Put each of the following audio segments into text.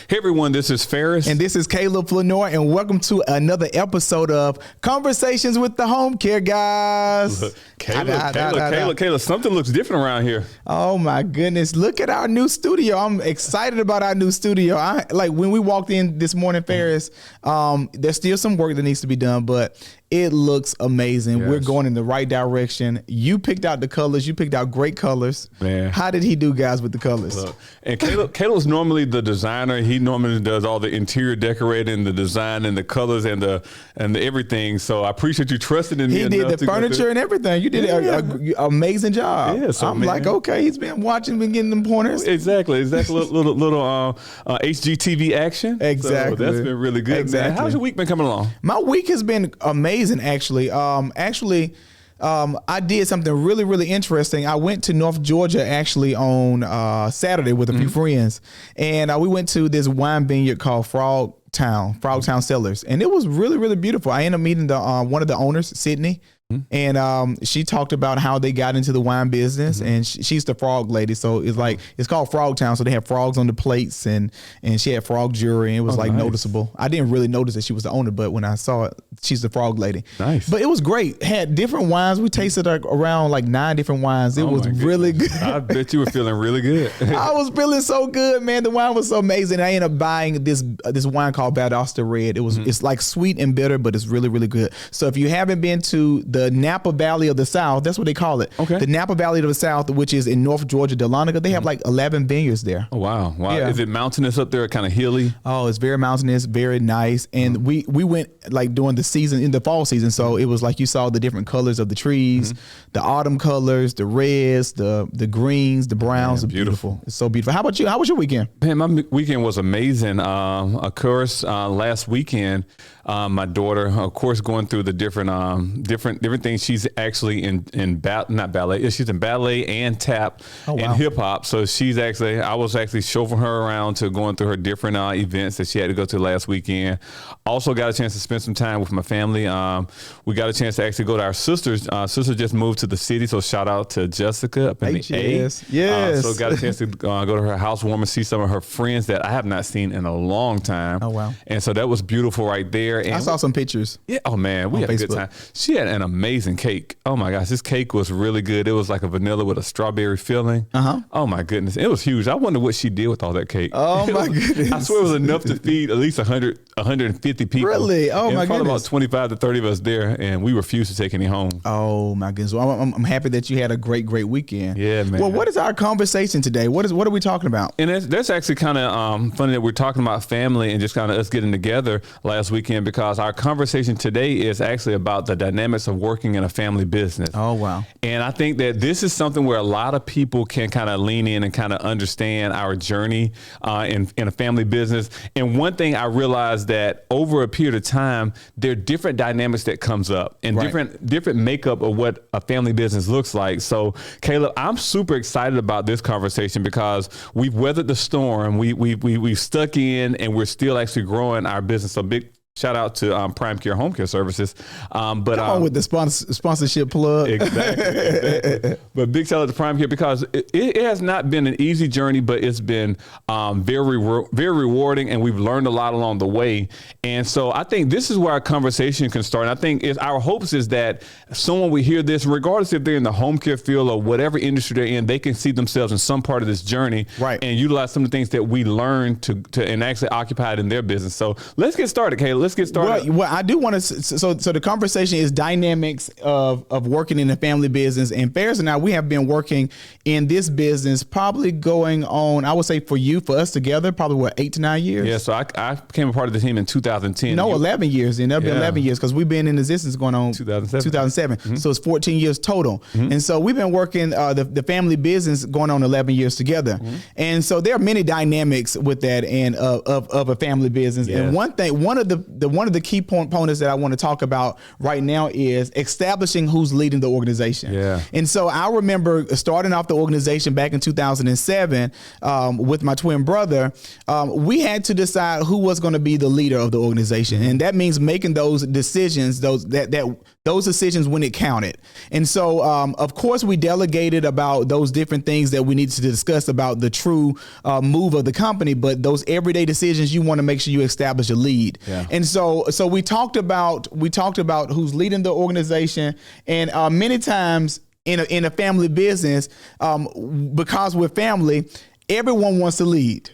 Hey everyone, this is Faris. And this is Faris Flournoy, and welcome to another episode of Conversations with the Homecare Guyz. Look, Kayla, something looks different around here. Oh my goodness, look at our new studio. I'm excited about our new studio. When we walked in this morning, Faris, there's still some work that needs to be done, but it looks amazing. Yes. We're going in the right direction. You picked out the colors. You picked out great colors. Man. How did he do, guys, with the colors? Look, and Caleb's normally the designer. He normally does all the interior decorating, the design, and the colors, and the everything. So I appreciate you trusting in me. He did the furniture and everything. You did an amazing job. Yeah, so, I'm like, okay, he's been watching, been getting them pointers. Exactly. little HGTV action. Exactly. So that's been really good. Exactly. Man, how's your week been coming along? My week has been amazing. Actually, I did something really, really interesting. I went to North Georgia actually on Saturday with a few friends, and we went to this wine vineyard called Frogtown Cellars, and it was really, really beautiful. I ended up meeting one of the owners, Sydney. And she talked about how they got into the wine business, and she's the frog lady. So it's called Frogtown. So they have frogs on the plates, and she had frog jewelry, and it was nice. Noticeable. I didn't really notice that she was the owner, but when I saw it, she's the frog lady. Nice. But it was great. Had different wines. We tasted around 9 different wines. It was really good. I bet you were feeling really good. I was feeling so good, man. The wine was so amazing. I ended up buying this wine called Valdosta Red. It's like sweet and bitter, but it's really, really good. So if you haven't been to the Napa Valley of the South, that's what they call it. Okay. The Napa Valley of the South, which is in North Georgia, Dahlonega, they have 11 vineyards there. Oh, wow. Yeah. Is it mountainous up there, kind of hilly? Oh, it's very mountainous, very nice. And we went during the season, in the fall season. So it was like you saw the different colors of the trees, the autumn colors, the reds, the greens, the browns. Beautiful. It's so beautiful. How about you? How was your weekend? Man, my weekend was amazing. Of course, last weekend, my daughter, of course, going through the different things. She's actually not ballet. She's in ballet and tap and hip hop. So I was actually chauffeuring her around to going through her different events that she had to go to last weekend. Also got a chance to spend some time with my family. We got a chance to actually go to our sister's. Sister just moved to the city, so shout out to Jessica up in the A. Yes. So got a chance to go to her housewarming, see some of her friends that I have not seen in a long time. Oh wow! And so that was beautiful right there. And I saw some pictures. Yeah. Oh man, we had Facebook. A good time. She had an amazing cake. Oh my gosh, this cake was really good. It was like a vanilla with a strawberry filling. Oh my goodness, it was huge. I wonder what she did with all that cake. Oh my goodness! I swear it was enough to feed at least 150 people. Really? Oh my goodness! Probably about 25 to 30 of us there, and we refused to take any home. Oh my goodness! Well, I'm happy that you had a great weekend. Yeah, man. Well, what is our conversation today? What are we talking about? And that's actually kind of funny that we're talking about family and just kind of us getting together last weekend, because our conversation today is actually about the dynamics of working in a family business. Oh, wow. And I think that this is something where a lot of people can kind of lean in and kind of understand our journey in a family business. And one thing I realized that over a period of time, there are different dynamics that comes up and different makeup of what a family business looks like. So, Caleb, I'm super excited about this conversation because we've weathered the storm. We've stuck in, and we're still actually growing our business. So big shout out to Prime Care Home Care Services. Come on with the sponsorship plug. Exactly. But big shout out to Prime Care, because it has not been an easy journey, but it's been very rewarding, and we've learned a lot along the way. And so I think this is where our conversation can start. And I think our hopes is that someone will hear this, regardless if they're in the home care field or whatever industry they're in, they can see themselves in some part of this journey, and utilize some of the things that we learned to and actually occupy it in their business. So let's get started, Caleb. Let's get started. Well, I do want to. So the conversation is dynamics of working in a family business. And Faris and I, we have been working in this business probably going on, I would say for us together, probably 8 to 9 years. Yeah. So I became a part of the team in 2010. No, 11 years. And that'll be 11 years, because we've been in existence going on 2007. So it's 14 years total. And so we've been working the family business going on 11 years together. And so there are many dynamics with that and of a family business. Yes. And one of the one of the key components that I want to talk about right now is establishing who's leading the organization. Yeah. And so I remember starting off the organization back in 2007 with my twin brother. We had to decide who was going to be the leader of the organization, and that means making those decisions, those decisions when it counted. And so, of course, we delegated about those different things that we needed to discuss about the true move of the company. But those everyday decisions, you want to make sure you establish a lead. Yeah. And so we talked about who's leading the organization, and many times in a family business, because we're family, everyone wants to lead.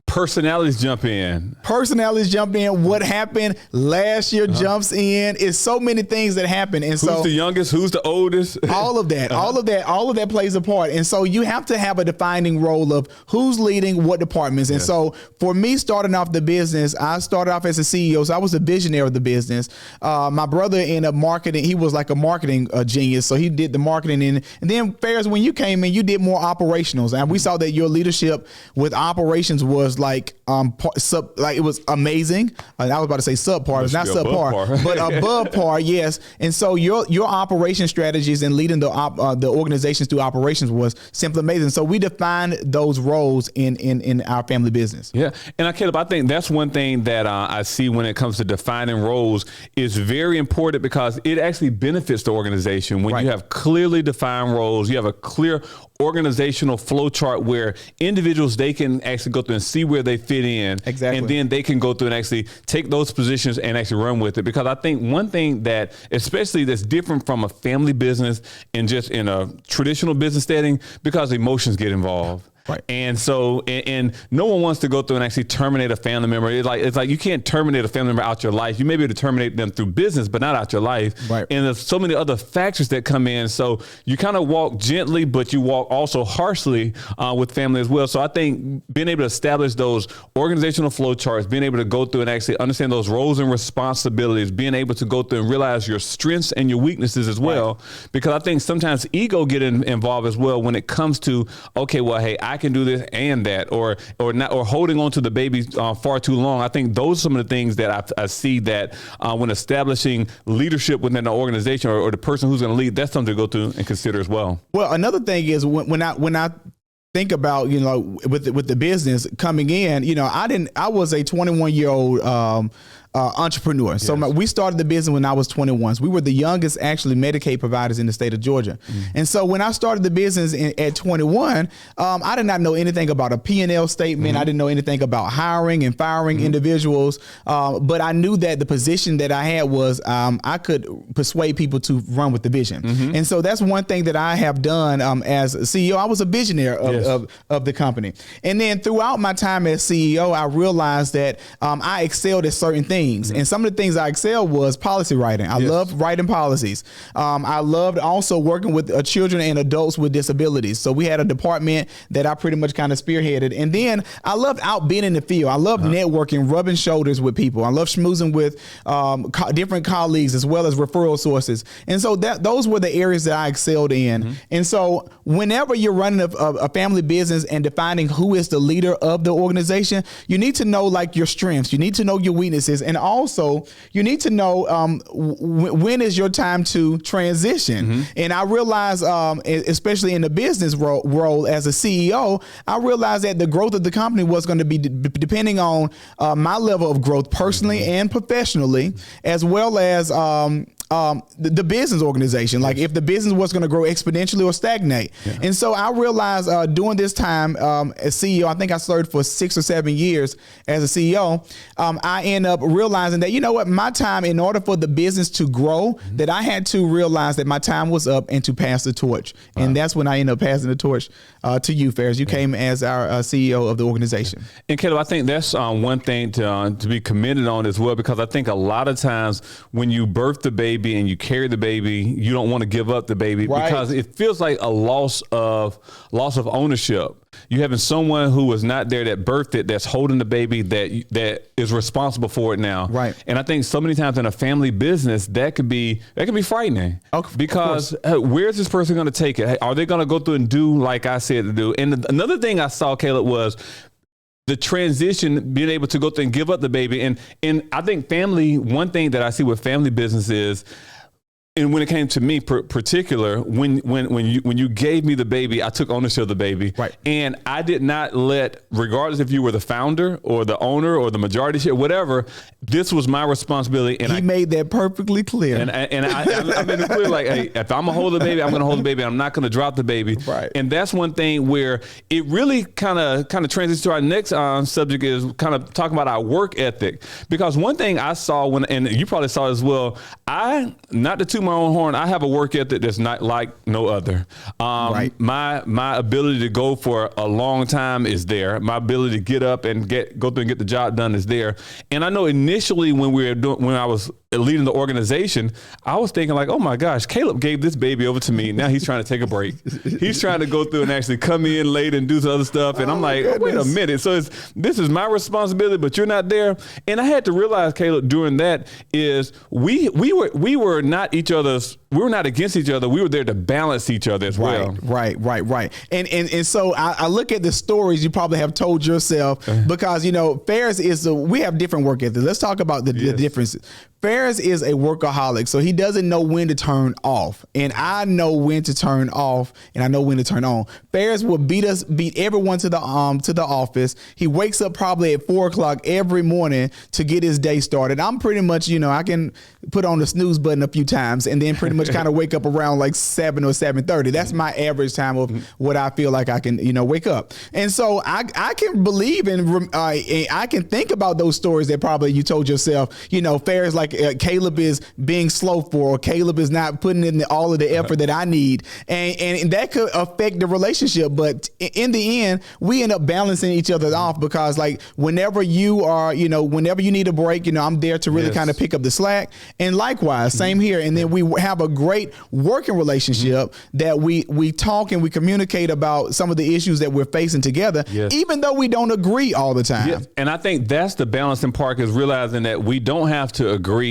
Personalities jump in. What happened last year jumps in. It's so many things that happen. And who's the youngest? Who's the oldest? All of that plays a part. And so you have to have a defining role of who's leading what departments. And so for me, starting off the business, I started off as a CEO. So I was a visionary of the business. My brother ended up marketing. He was like a marketing genius. So he did the marketing. And then Faris, when you came in, you did more operationals. And we saw that your leadership with operations was like it was amazing. I was about to say subpar. It's not subpar, but above par. Yes. And so your operation strategies and leading the organizations through operations was simply amazing. So we defined those roles in our family business. Yeah. And Caleb, I think that's one thing that I see when it comes to defining roles is very important, because it actually benefits the organization when you have clearly defined roles. You have a clear organizational flow chart where individuals, they can actually go through and see where they fit in. Exactly. And then they can go through and actually take those positions and actually run with it. Because I think one thing that, especially that's different from a family business and just in a traditional business setting, because emotions get involved. Right. And so, and no one wants to go through and actually terminate a family member. It's like you can't terminate a family member out your life. You may be able to terminate them through business, but not out your life. Right. And there's so many other factors that come in. So you kind of walk gently, but you walk also harshly with family as well. So I think being able to establish those organizational flow charts, being able to go through and actually understand those roles and responsibilities, being able to go through and realize your strengths and your weaknesses as well. Right. Because I think sometimes ego get involved as well when it comes to, okay, well, hey, I can do this and that, or holding on to the baby far too long. I think those are some of the things that I see that when establishing leadership within the organization or the person who's going to lead, that's something to go through and consider as well. Well, another thing is when I think about, with the business coming in, I was a 21-year-old entrepreneur. Yes. So we started the business when I was 21. So we were the youngest actually Medicaid providers in the state of Georgia. And so when I started the business at 21, I did not know anything about a P&L statement. I didn't know anything about hiring and firing individuals. But I knew that the position that I had was I could persuade people to run with the vision. And so that's one thing that I have done as a CEO. I was a visionary of the company. And then throughout my time as CEO, I realized that I excelled at certain things. And some of the things I excelled was policy writing. I loved writing policies. I loved also working with children and adults with disabilities. So we had a department that I pretty much kind of spearheaded. And then I loved out being in the field. I loved networking, rubbing shoulders with people. I loved schmoozing with different colleagues as well as referral sources. And so those were the areas that I excelled in. And so whenever you're running a family business and defining who is the leader of the organization, you need to know like your strengths. You need to know your weaknesses. And also, you need to know when is your time to transition. And I realized, especially in the business role as a CEO, I realized that the growth of the company was going to be depending on my level of growth personally and professionally, as well as the business organization, like if the business was going to grow exponentially or stagnate. And so I realized during this time as CEO, I think I served for 6 or 7 years as a CEO. I end up realizing that, my time, in order for the business to grow, that I had to realize that my time was up and to pass the torch. And that's when I ended up passing the torch to you, Faris. You came as our CEO of the organization. And Caleb, I think that's one thing to be commended on as well, because I think a lot of times when you birth the baby and you carry the baby, you don't want to give up the baby because it feels like a loss of ownership. You having someone who was not there that birthed it, that's holding the baby, that is responsible for it now. Right. And I think so many times in a family business that can be frightening. Because where's this person going to take it? Are they going to go through and do like I said to do? And another thing I saw, Caleb, was the transition, being able to go through and give up the baby. And I think one thing that I see with family business is, and when it came to me particular, when you gave me the baby, I took ownership of the baby. Right. And I did not let, regardless if you were the founder or the owner or the majority share, whatever, this was my responsibility. And he made that perfectly clear. And I made it clear, like, hey, if I'm gonna hold the baby, I'm gonna hold the baby. I'm not gonna drop the baby. Right. And that's one thing where it really kind of transitions to our next subject, is kind of talking about our work ethic. Because one thing I saw and you probably saw as well, not to toot my own horn, I have a work ethic that's not like no other. Right. My ability to go for a long time is there. My ability to get up and go through and get the job done is there. And I know initially when I was leading the organization, I was thinking like, oh my gosh, Caleb gave this baby over to me. Now he's trying to take a break. He's trying to go through and actually come in late and do some other stuff. And I'm like, oh, wait a minute. So this is my responsibility, but you're not there. And I had to realize, Caleb, during that is we were not each other's. We were not against each other. We were there to balance each other as well. Right. And so I look at the stories you probably have told yourself, because, Faris we have different work ethics. Let's talk about the differences. Faris is a workaholic, so he doesn't know when to turn off. And I know when to turn off, and I know when to turn on. Faris will beat everyone to the office. He wakes up probably at 4:00 every morning to get his day started. I'm pretty much, I can put on the snooze button a few times and then pretty much kind of wake up around like 7 or 7:30. That's my average time of what I feel like I can, wake up. And so I can believe and I can think about those stories that probably you told yourself, Faris, like Caleb is being slow or Caleb is not putting in all of the effort that I need. And that could affect the relationship. But in the end, we end up balancing each other off, because like whenever you are, whenever you need a break, I'm there to really kind of pick up the slack. And likewise, same here. And then we have a great working relationship that we talk and we communicate about some of the issues that we're facing together, even though we don't agree all the time. Yes. And I think that's the balancing part, is realizing that we don't have to agree,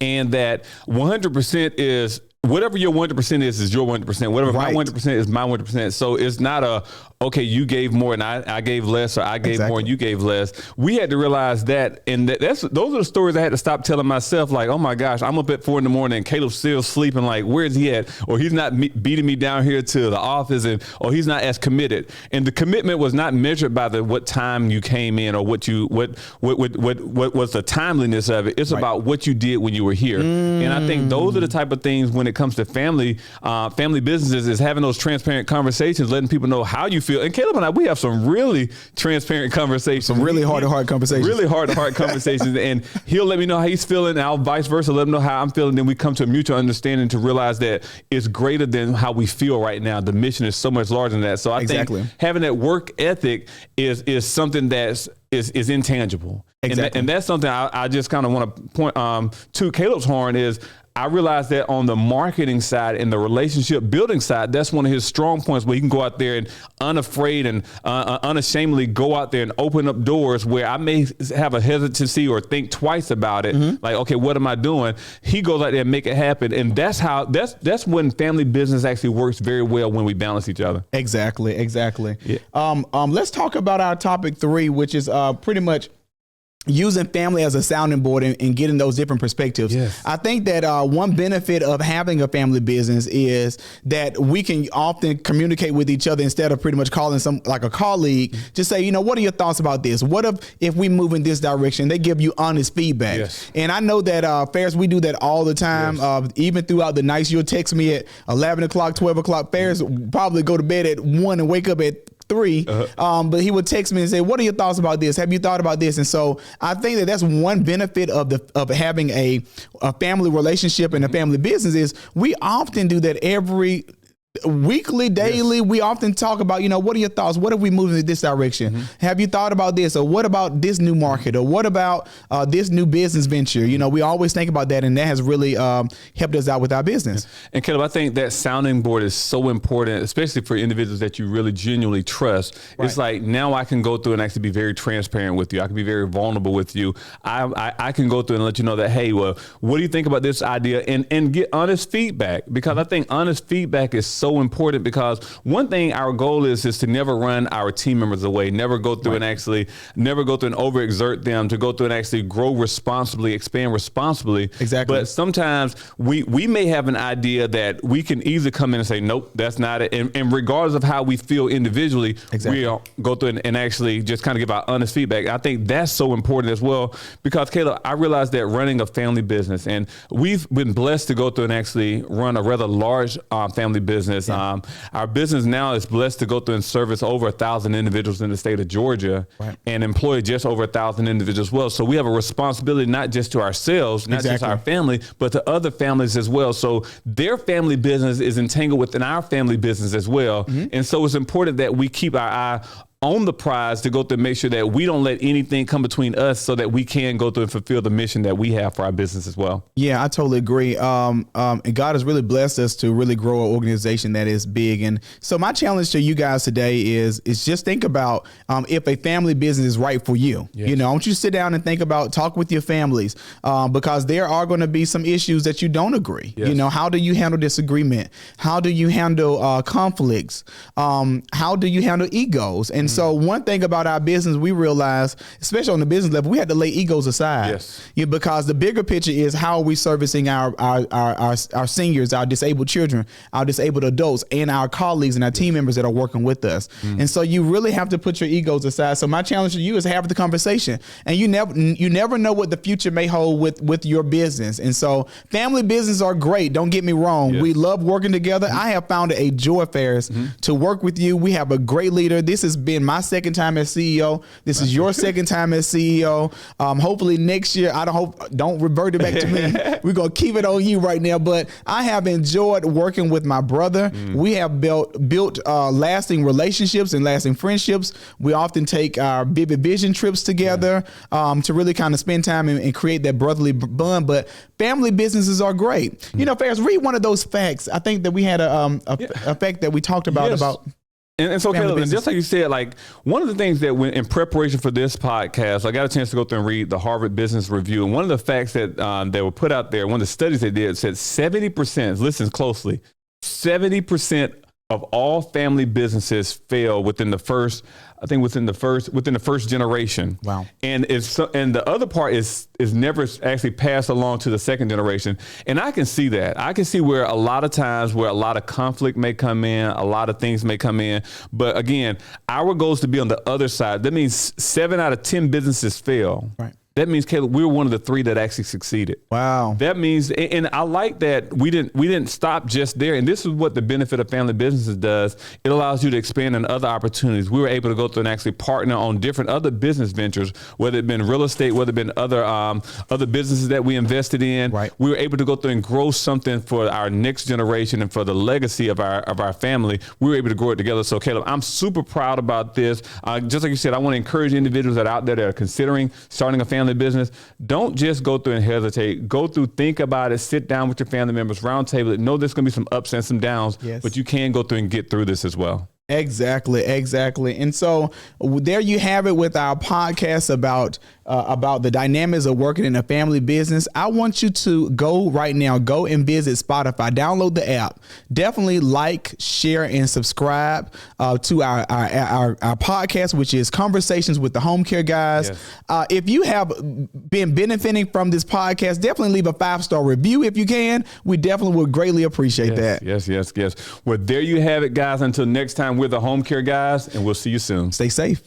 and that 100% is whatever your 100% is your 100%. Whatever my 100% is my 100%. So it's not okay, you gave more and I gave less, or I gave more and you gave less. We had to realize that, and those are the stories I had to stop telling myself, like, oh my gosh, I'm up at 4 a.m. and Caleb's still sleeping, like, where's he at? Or he's not beating me down here to the office, or he's not as committed. And the commitment was not measured by what time you came in or what was the timeliness of it. It's about what you did when you were here. And I think those are the type of things when it comes to family businesses, is having those transparent conversations, letting people know how you feel. And Caleb and I, we have some really transparent conversations. Some really heart-to-heart conversations. Really heart-to-heart conversations. And he'll let me know how he's feeling, and I'll vice versa let him know how I'm feeling. Then we come to a mutual understanding to realize that it's greater than how we feel right now. The mission is so much larger than that. So I think having that work ethic is something that's is intangible. Exactly. And that's something I just kind of want to point to Caleb's horn is, I realized that on the marketing side and the relationship building side, that's one of his strong points, where he can go out there and unafraid and unashamedly go out there and open up doors where I may have a hesitancy or think twice about it. Like, okay, what am I doing? He goes out there and make it happen. And that's when family business actually works very well, when we balance each other. Exactly. Yeah. Let's talk about our topic 3, which is pretty much using family as a sounding board and getting those different perspectives. Yes. I think that one benefit of having a family business is that we can often communicate with each other instead of pretty much calling like a colleague. Just say, what are your thoughts about this? What if we move in this direction? They give you honest feedback. Yes. And I know that Faris, we do that all the time. Yes. Even throughout the nights, you'll text me at 11 o'clock, 12 o'clock. Faris probably go to bed at 1 and wake up at 3, but he would text me and say, what are your thoughts about this? Have you thought about this? And so I think that that's one benefit of having a family relationship and a family business, is we often do that every weekly, daily. Yes. We often talk about, what are your thoughts? What if we move in this direction? Have you thought about this? Or what about this new market? Or what about this new business venture? We always think about that, and that has really helped us out with our business. And Caleb, I think that sounding board is so important, especially for individuals that you really genuinely trust. Right. It's like, now I can go through and actually be very transparent with you. I can be very vulnerable with you. I can go through and let you know that, hey, well, what do you think about this idea? And get honest feedback, because I think honest feedback is so so important, because one thing our goal is to never run our team members away, never go through never go through and overexert them, to go through and actually grow responsibly, expand responsibly. Exactly. But sometimes we may have an idea that we can easily come in and say, nope, that's not it. And regardless of how we feel individually, we'll go through and actually just kind of give our honest feedback. I think that's so important as well, because Caleb, I realized that running a family business, and we've been blessed to go through and actually run a rather large family business. Yeah. Our business now is blessed to go through and service over 1,000 individuals in the state of Georgia, and employ just over 1,000 individuals as well. So we have a responsibility not just to ourselves, not just our family, but to other families as well. So their family business is entangled within our family business as well. And so it's important that we keep our eye on the prize to go through and make sure that we don't let anything come between us, so that we can go through and fulfill the mission that we have for our business as well. Yeah, I totally agree. And God has really blessed us to really grow an organization that is big. And so my challenge to you guys today is just think about if a family business is right for you. Yes. You know, I want you to sit down and think about, talk with your families, because there are going to be some issues that you don't agree. Yes. You know, how do you handle disagreement? How do you handle conflicts? How do you handle egos? And so one thing about our business, we realized, especially on the business level, we had to lay egos aside. Yes. Yeah, because the bigger picture is, how are we servicing our seniors, our disabled children, our disabled adults, and our colleagues and our team members that are working with us. And so you really have to put your egos aside. So my challenge to you is have the conversation. And you never know what the future may hold with your business. And so family businesses are great. Don't get me wrong. Yes. We love working together. I have found it a joy, Faris, to work with you. We have a great leader. This has been my second time as CEO. This is your second time as CEO. Hopefully next year, don't revert it back to me. We're going to keep it on you right now. But I have enjoyed working with my brother. We have built lasting relationships and lasting friendships. We often take our Vivid Vision trips together to really kind of spend time and create that brotherly bond. But family businesses are great. You know, Faris, read one of those facts. I think that we had a fact that we talked about. Yes. And so, Caleb, and just like you said, like, one of the things that when in preparation for this podcast, I got a chance to go through and read the Harvard Business Review. And one of the facts that were put out there, one of the studies they did, said 70%, listen closely, 70% of all family businesses fail within the first generation. Wow. And the other part is never actually passed along to the second generation. And I can see that. I can see where a lot of times where a lot of conflict may come in, a lot of things may come in. But again, our goal is to be on the other side. That means 7 out of 10 businesses fail. Right. That means, Caleb, we're one of the 3 that actually succeeded. Wow. That means, and I like that we didn't stop just there. And this is what the benefit of family businesses does. It allows you to expand on other opportunities. We were able to go through and actually partner on different other business ventures, whether it been real estate, whether it been other businesses that we invested in. Right. We were able to go through and grow something for our next generation and for the legacy of our family. We were able to grow it together. So, Caleb, I'm super proud about this. Just like you said, I want to encourage individuals that are out there that are considering starting a family business. Don't just go through and hesitate. Go through, think about it, sit down with your family members, round table it. Know there's going to be some ups and some downs, but you can go through and get through this as well. Exactly. And so there you have it with our podcast about the dynamics of working in a family business. I want you to go right now, go and visit Spotify, download the app, definitely like, share, and subscribe to our podcast, which is Conversations with the Homecare Guyz. Yes. If you have been benefiting from this podcast, definitely leave a 5-star review if you can. We definitely would greatly appreciate that. Yes. Well, there you have it, guys. Until next time, we're the Homecare Guyz, and we'll see you soon. Stay safe.